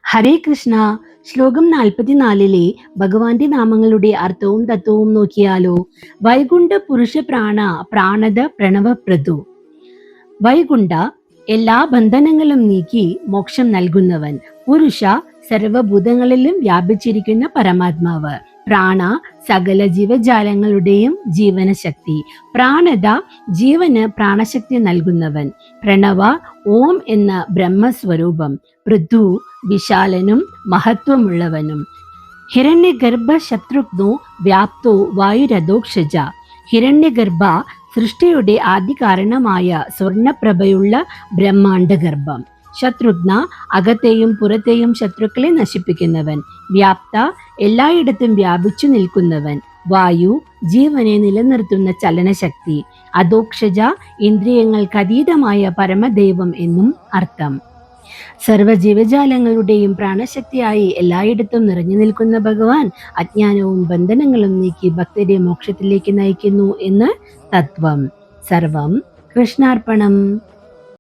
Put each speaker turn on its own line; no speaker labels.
ഹരേ കൃഷ്ണ. ശ്ലോകം 44 ഭഗവാന്റെ നാമങ്ങളുടെ അർത്ഥവും തത്വവും നോക്കിയാലോ. വൈകുണ്ഠ പുരുഷ പ്രാണ പ്രാണത പ്രണവപ്രദു. വൈകുണ്ഠ എല്ലാ ബന്ധനങ്ങളും നീക്കി മോക്ഷം നൽകുന്നവൻ. പുരുഷ സർവഭൂതങ്ങളിലും വ്യാപിച്ചിരിക്കുന്ന പരമാത്മാവ്. പ്രാണ സകല ജീവജാലങ്ങളുടെയും ജീവനശക്തി. പ്രാണത ജീവന് പ്രാണശക്തി നൽകുന്നവൻ. പ്രണവ ഓം എന്ന ബ്രഹ്മസ്വരൂപം. പൃഥു വിശാലനും മഹത്വമുള്ളവനും. ഹിരണ്യഗർഭ ശത്രുഘ്നോ വ്യാപ്തോ വായുരഥോക്ഷജ. ഹിരണ്യഗർഭ സൃഷ്ടിയുടെ ആദ്യ കാരണമായ സ്വർണപ്രഭയുള്ള ബ്രഹ്മാണ്ഡഗർഭം. ശത്രുഘ്ന അകത്തെയും പുറത്തെയും ശത്രുക്കളെ നശിപ്പിക്കുന്നവൻ. വ്യാപ്ത എല്ലായിടത്തും വ്യാപിച്ചു നിൽക്കുന്നവൻ. വായു ജീവനെ നിലനിർത്തുന്ന ചലനശക്തി. അധോക്ഷജ ഇന്ദ്രിയങ്ങൾക്കതീതമായ പരമദൈവം എന്നും അർത്ഥം. സർവ്വജീവജാലങ്ങളുടെയും പ്രാണശക്തിയായി എല്ലായിടത്തും നിറഞ്ഞു നിൽക്കുന്ന ഭഗവാൻ അജ്ഞാനവും ബന്ധനങ്ങളും നീക്കി ഭക്തരെ മോക്ഷത്തിലേക്ക് നയിക്കുന്നു എന്ന് തത്വം. സർവം കൃഷ്ണാർപ്പണം.